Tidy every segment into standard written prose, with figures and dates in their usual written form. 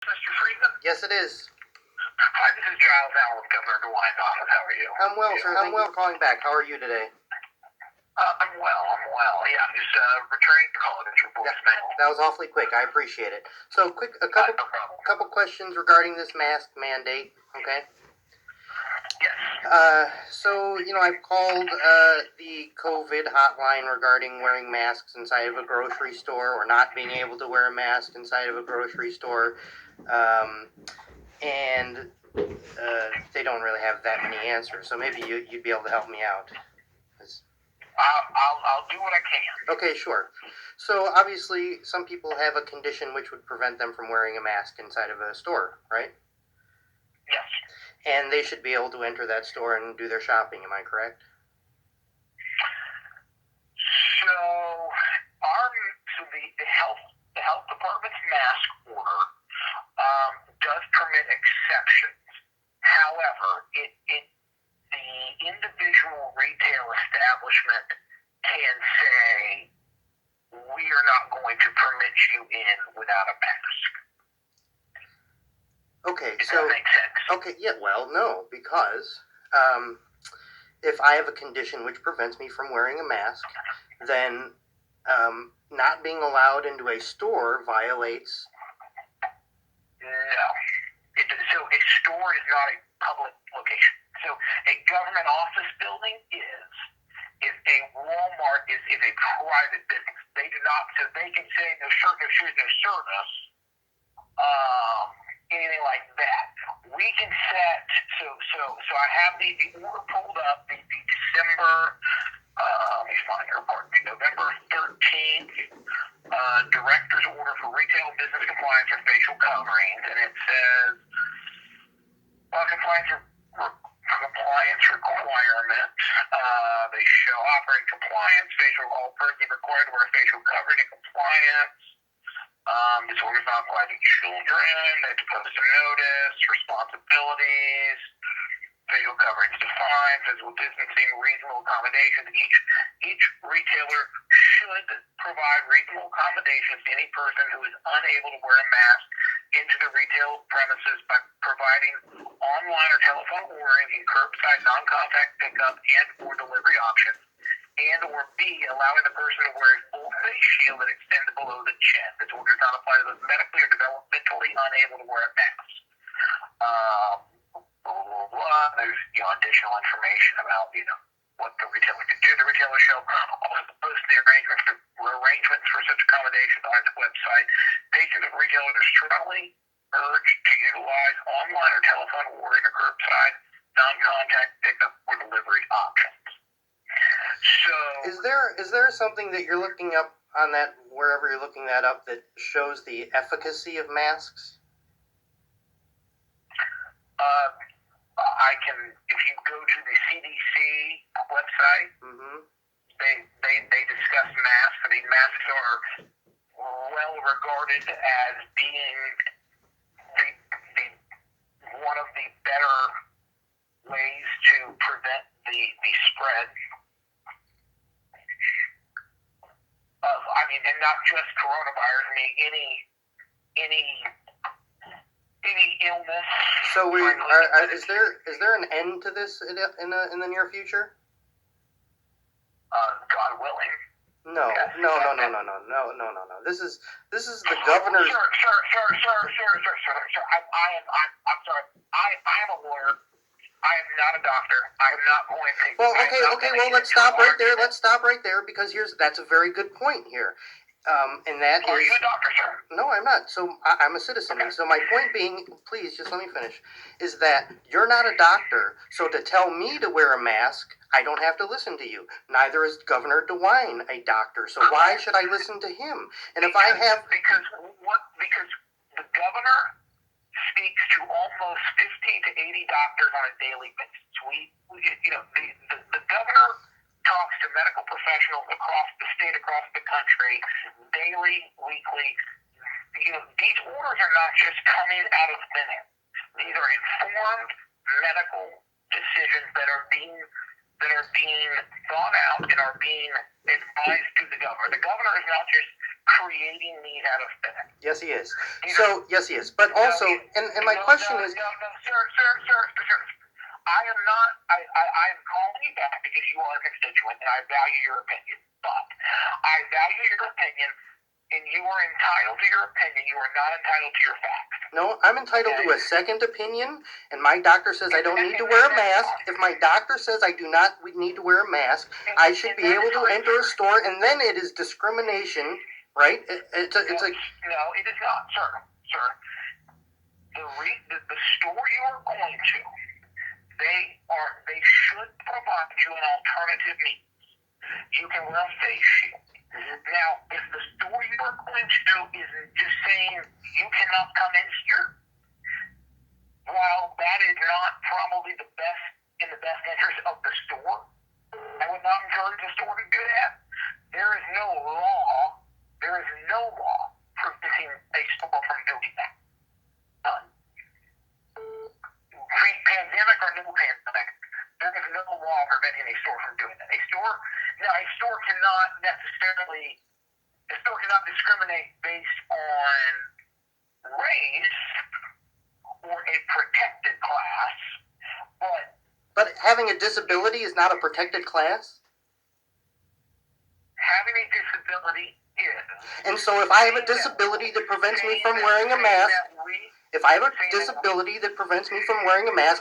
Mr. Friedman? Yes, it is. Hi, this is Giles Allen Govenor Dewine's office. How are you? I'm well, sir. Thank you for calling back. How are you today? I'm well. Yeah, I'm just returning the call that your voicemail. That was awfully quick. I appreciate it. So, a couple questions regarding this mask mandate, okay? Yes. I've called the COVID hotline regarding wearing masks inside of a grocery store or not being able to wear a mask inside of a grocery store, and they don't really have that many answers. So maybe you'd be able to help me out. I'll do what I can. Okay, sure. So obviously, some people have a condition which would prevent them from wearing a mask inside of a store, right? Yes. And they should be able to enter that store and do their shopping. Am I correct? So the health department's mask order does permit exceptions. However, the individual retail establishment can say, we are not going to permit you in without a mask. Okay, Does that make sense? Okay, yeah, well, no, because if I have a condition which prevents me from wearing a mask, then not being allowed into a store violates. No. So a store is not a public location. So a government office building is. If a Walmart is a private business, they do not. So they can say no shirt, no shoes, no service, anything like that. We can set. So I have the order pulled up. The December. Let me find your pardon me. November 13th. Director's order for retail business compliance for facial coverings, and it says compliance requirement. They show operating compliance, facial all persons required to wear facial covering and compliance. This order is not applied to children. They have to post a notice, responsibilities, facial coverings defined, physical distancing, reasonable accommodations. Each retailer should provide reasonable accommodations to any person who is unable to wear a mask into the retail premises by providing online or telephone ordering and curbside non-contact pickup and or delivery options, and or B, allowing the person to wear a full face shield that extends below the chin. This order does not apply to those medically or developmentally unable to wear a mask. There's additional information about what the retailer can do. The retailer shall also post the arrangements for such accommodations on its website. Patrons of retailers are strongly urged to utilize online or telephone ordering or curbside non-contact pickup or delivery options. So, is there something that you're looking up on that, wherever you're looking that up, that shows the efficacy of masks? I can, if you go to the CDC website, they discuss masks. I mean, masks are well regarded as being the one of the better ways to prevent the spread of, and not just coronavirus. I mean, any illness. So is there an end to this in the near future? God willing. No. This is the governor's. Sir. I'm sorry. I am a lawyer. I am not a doctor. I'm not going to. Well, okay. Well, let's stop right there. Because that's a very good point here. And that Are you a doctor, sir? No, I'm not. So I'm a citizen. Okay. So my point being, please just let me finish, is that you're not a doctor. So to tell me to wear a mask, I don't have to listen to you. Neither is Governor Dewine a doctor. So why should I listen to him? And if I have because the governor speaks to almost 15 to 80 doctors on a daily basis. The governor talks to medical professionals across the state, across the country, daily, weekly. These orders are not just coming out of thin air. These are informed medical decisions that are being thought out and are being advised to the governor. The governor is not just creating these out of thin air. Yes, he is. These So, yes, he is. But also, and my question is... No, sir. I am calling you back because you are a constituent, and I value your opinion. But I value your opinion, and you are entitled to your opinion. You are not entitled to your facts. No, I'm entitled to a second opinion, and my doctor says I don't need to wear a mask. If my doctor says I do not need to wear a mask, I should be able to enter a store, and then it is discrimination, right? It's a... No, it is not, sir. The store you are going to, they should provide you an alternative means. You can wear a face shield. Now, if the store you are going to is just saying you cannot come in here, while that is not probably in the best interest of the store, I would not encourage the store to do that. There is no law preventing a store from doing that. None. Pre-pandemic or no pandemic, there is no law preventing a store from doing that. A store cannot discriminate based on race or a protected class, But having a disability is not a protected class? having a disability is. And so if I have a disability that prevents me from wearing a mask,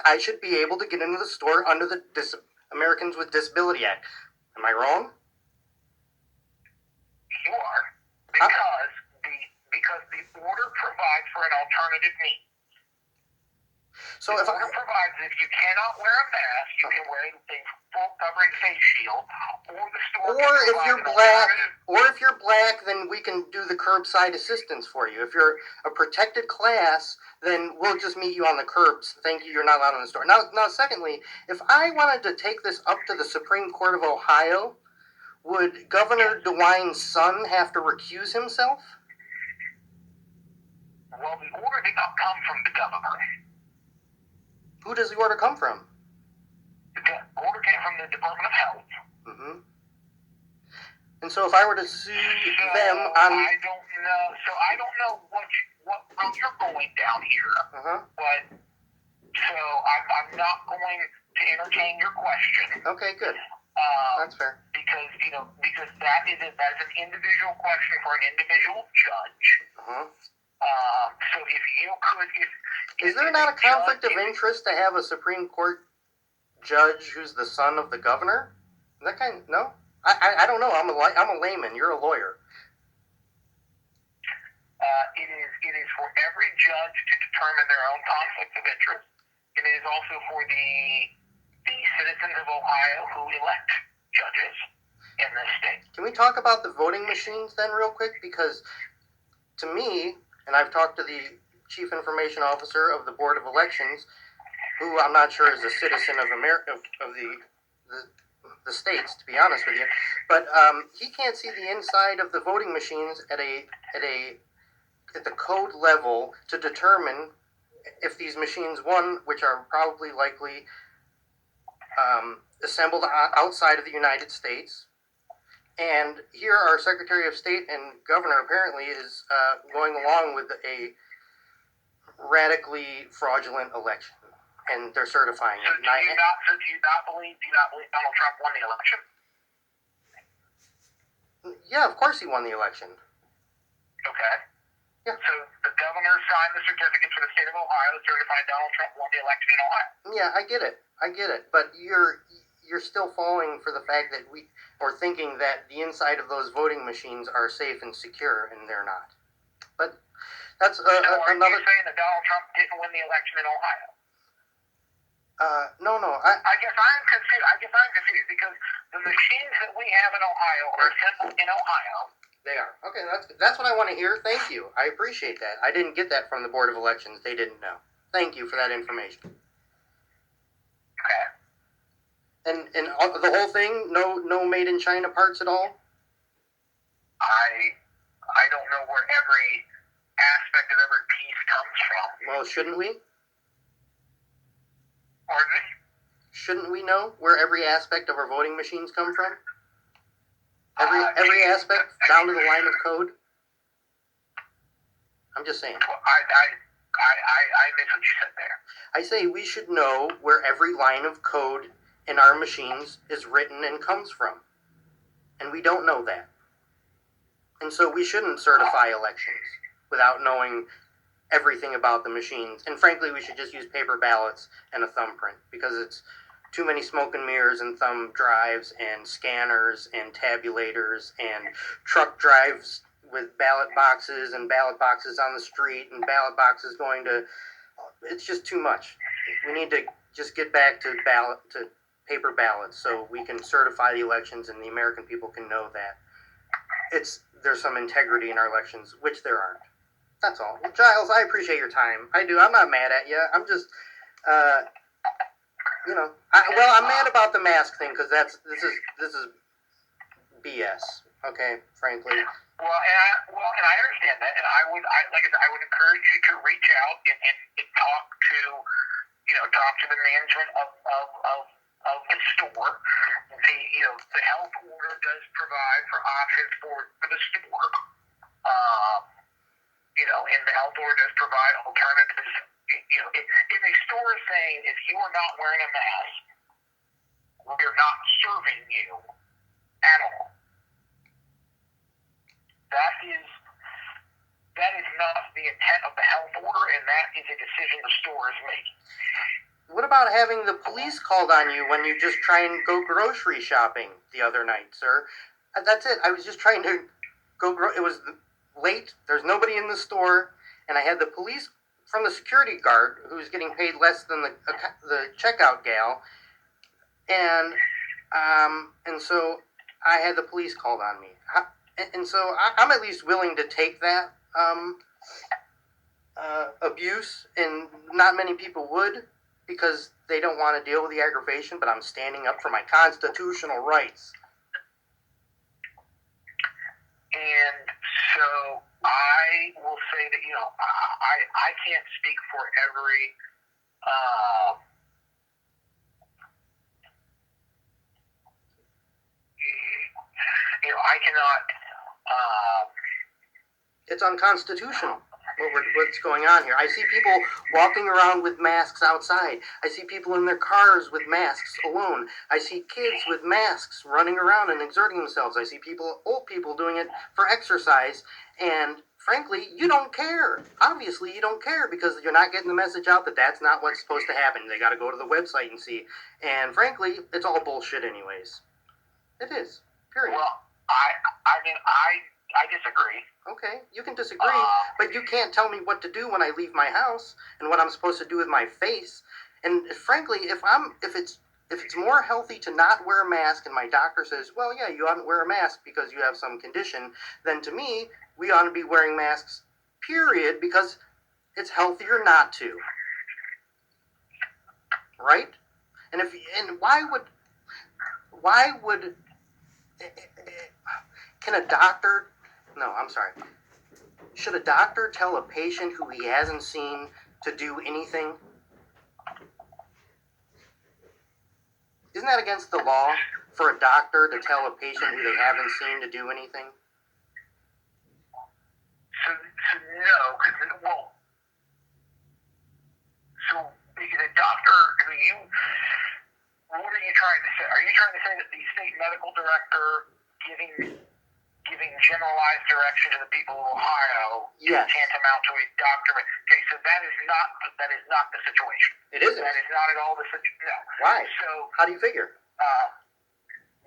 I should be able to get into the store under the Americans with Disability Act. Am I wrong? You are, because the order provides for an alternative means. So the order provides that if you cannot wear a mask, you can wear a full covering face shield, or if you're black, then we can do the curbside assistance for you. If you're a protected class, then we'll just meet you on the curbs. Thank you, you're not allowed in the store. Now, secondly, if I wanted to take this up to the Supreme Court of Ohio, would Governor DeWine's son have to recuse himself? Well, the order did not come from the governor. Who does the order come from? The order came from the Department of Health. Mm-hmm. And so if I were to sue them on... I don't know what route you're going down here. But, so I'm not going to entertain your question. Okay, good. That's fair. Because that is an individual question for an individual judge. So if you could... Is there not a conflict of interest to have a Supreme Court judge who's the son of the governor? No? I don't know. I'm a layman. You're a lawyer. It is for every judge to determine their own conflict of interest. And it is also for the citizens of Ohio who elect judges in this state. Can we talk about the voting machines then real quick? Because to me, and I've talked to the Chief Information Officer of the Board of Elections, who I'm not sure is a citizen of America, of the states, to be honest with you, but he can't see the inside of the voting machines at the code level to determine if these machines, one, which are probably likely assembled outside of the United States, and here our Secretary of State and Governor apparently is going along with a radically fraudulent election, and they're certifying it. Do you not believe Donald Trump won the election? Yeah, of course he won the election. Okay. Yeah. So the governor signed the certificate for the state of Ohio certifying Donald Trump won the election in Ohio. Yeah, I get it. But you're still falling for the fact that thinking that the inside of those voting machines are safe and secure, and they're not. But that's so are you saying that Donald Trump didn't win the election in Ohio? No. I guess I'm confused because the machines that we have in Ohio are assembled in Ohio. They are. Okay, that's what I want to hear. Thank you. I appreciate that. I didn't get that from the Board of Elections. They didn't know. Thank you for that information. Okay. And the whole thing, no made in China parts at all? I don't know where every aspect of every piece comes from. Well, shouldn't we? Pardon me? Shouldn't we know where every aspect of our voting machines come from? Every aspect, down to the line of code? I'm just saying. I miss what you said there. I say we should know where every line of code in our machines is written and comes from. And we don't know that. And so we shouldn't certify elections without knowing everything about the machines. And frankly, we should just use paper ballots and a thumbprint because it's too many smoke and mirrors and thumb drives and scanners and tabulators and truck drives with ballot boxes and ballot boxes on the street and ballot boxes going to... It's just too much. We need to just get back to paper ballots so we can certify the elections and the American people can know that there's some integrity in our elections, which there aren't. That's all. Giles, I appreciate your time. I do. I'm not mad at you. I'm just, I'm mad about the mask thing because this is BS. Okay, frankly. Well, and I understand that, and I would encourage you to reach out and talk to the management of the store. The health order does provide for options for the store. And the health order does provide alternatives. If a store is saying if you are not wearing a mask, we're not serving you at all. That is not the intent of the health order, and that is a decision the store is making. What about having the police called on you when you just try and go grocery shopping the other night, sir? That's it. I was just trying to go. It was late. There's nobody in the store, and I had the police from the security guard who was getting paid less than the checkout gal, and so I had the police called on me. And so I'm at least willing to take that abuse, and not many people would because they don't want to deal with the aggravation, but I'm standing up for my constitutional rights. And so I will say that, I can't speak for every I cannot. It's unconstitutional what's going on here. I see people walking around with masks outside. I see people in their cars with masks alone. I see kids with masks running around and exerting themselves. I see old people doing it for exercise. And frankly, you don't care. Obviously, you don't care because you're not getting the message out that that's not what's supposed to happen. They got to go to the website and see. And frankly, it's all bullshit anyways. It is. Period. Well, I disagree. Okay, you can disagree, but you can't tell me what to do when I leave my house and what I'm supposed to do with my face. And frankly, if it's more healthy to not wear a mask and my doctor says, well, yeah, you ought to wear a mask because you have some condition, then to me, we ought to be wearing masks, period, because it's healthier not to. Right? And why would can a doctor... No, I'm sorry. Should a doctor tell a patient who he hasn't seen to do anything? Isn't that against the law for a doctor to tell a patient who they haven't seen to do anything? So no, because, the doctor, what are you trying to say? Are you trying to say that the state medical director giving generalized direction to the people of Ohio is tantamount to a doctor? Okay, so that is not the situation. It isn't. That is not at all the situation. No. Why? So how do you figure?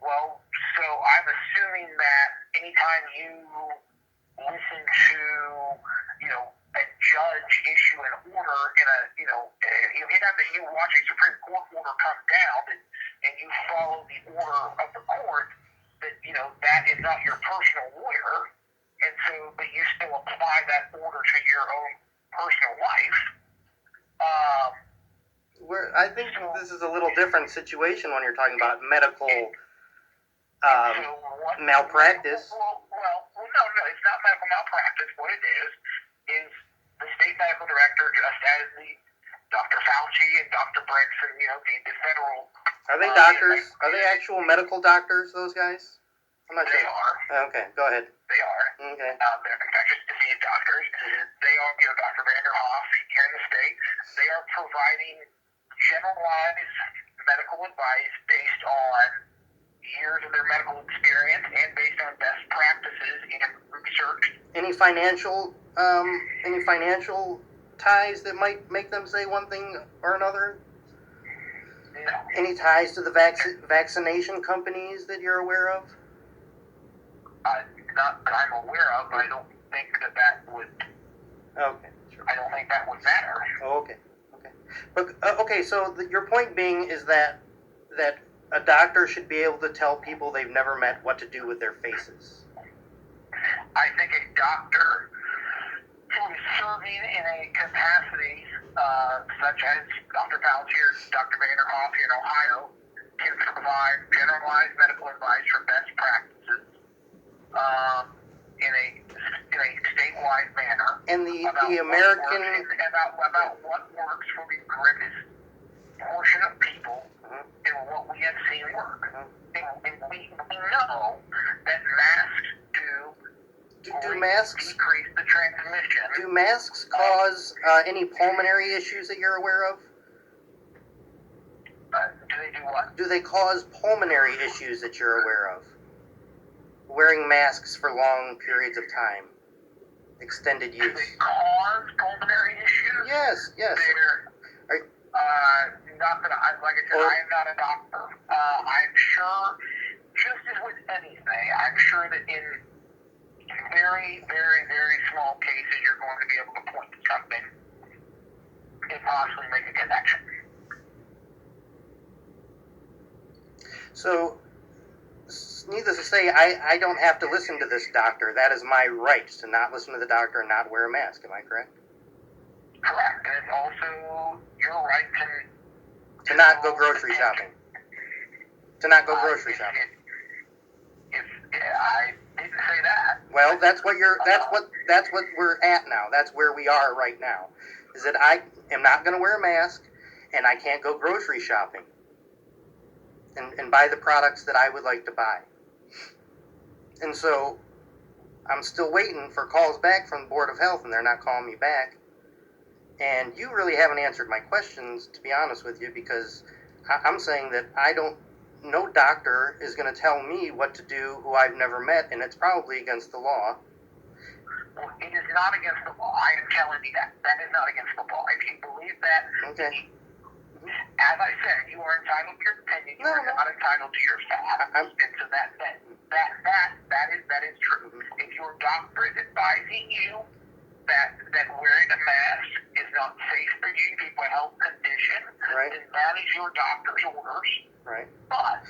So I'm assuming that anytime you listen to a judge issue an order anytime that you watch a Supreme Court order come down and you follow the order of the court, that is not your personal lawyer, and so, but you still apply that order to your own personal life. I think this is a little different situation when you're talking about medical malpractice. No, it's not medical malpractice. What it is the state medical director, just as the Dr. Fauci and Dr. Briggs and the federal. Are they doctors? Are they actual medical doctors? Those guys? I'm not They sure. are. Okay, go ahead. They are. Okay. They're infectious disease doctors. They are, Dr. Vanderhoff here in the state. They are providing generalized medical advice based on years of their medical experience and based on best practices in research. Any financial ties that might make them say one thing or another? No. Any ties to the vaccination companies that you're aware of? Not that I'm aware of, but I don't think that would. Okay, sure. I don't think that would matter. Oh, okay. But okay, so your point being is that a doctor should be able to tell people they've never met what to do with their faces. I think a doctor who is serving in a capacity such as Dr. Palantir, Dr. Vanderhoff here in Ohio, can provide generalized medical advice for best practices in a statewide manner. And the American about what works for the greatest portion of people and what we have seen work. And we know that masks do masks decrease the transmission. Do masks cause any pulmonary issues that you're aware of? Do they do what? Do they cause pulmonary issues that you're aware of? Wearing masks for long periods of time, extended use. Do they cause pulmonary issues? Yes. They're, not that like I said, I am not a doctor. I'm sure, just as with anything, I'm sure that in very, very, very small cases, you're going to be able to point to something and possibly make a connection. So, needless to say, I don't have to listen to this doctor. That is my right to not listen to the doctor and not wear a mask. Am I correct? Correct. And it's also your right to not go grocery shopping. To not go grocery shopping. If I didn't say that. Well, that's what we're at now. That's where we are right now. Is that I am not going to wear a mask, and I can't go grocery shopping and buy the products that I would like to buy. And so I'm still waiting for calls back from the Board of Health, and they're not calling me back. And you really haven't answered my questions, to be honest with you, because I'm saying that no doctor is going to tell me what to do who I've never met, and it's probably against the law. Well, it is not against the law. I am telling you that. That is not against the law. If you believe that, okay. As I said, you are entitled to your opinion. You are not entitled to your facts. And so that is true. If your doctor is advising you that wearing a mask is not safe for you due to a health condition, right, then that is your doctor's orders. Right. But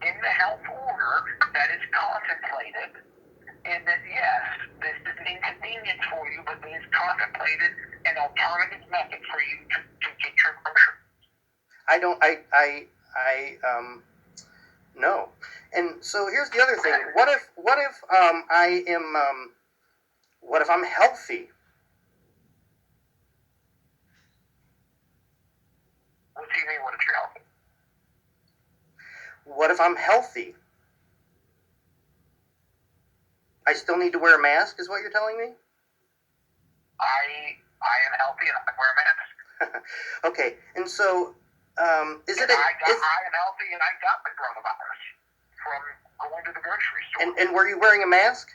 in the health order that is contemplated, and that yes, this is an inconvenience for you, but it is contemplated an alternative method for you to get your groceries. No. And so here's the other thing. What if I'm healthy? What do you mean, what if you're healthy? What if I'm healthy? I still need to wear a mask, is what you're telling me? I am healthy and I wear a mask. Okay, and so, I am healthy and I got the coronavirus from going to the grocery store. And were you wearing a mask?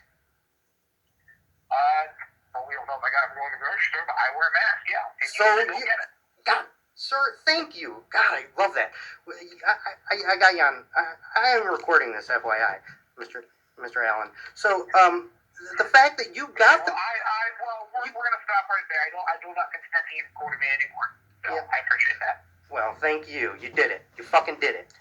Well, we don't know if I got it from going to the grocery store, but I wear a mask, yeah. And so you get it. God, sir, thank you. God, I love that. I got you on. I am recording this, FYI, Mr. Allen. So, the fact that you got the... we're going to stop right there. I do not consent to you recording me anymore. So, yeah. I appreciate that. Well, thank you. You did it. You fucking did it.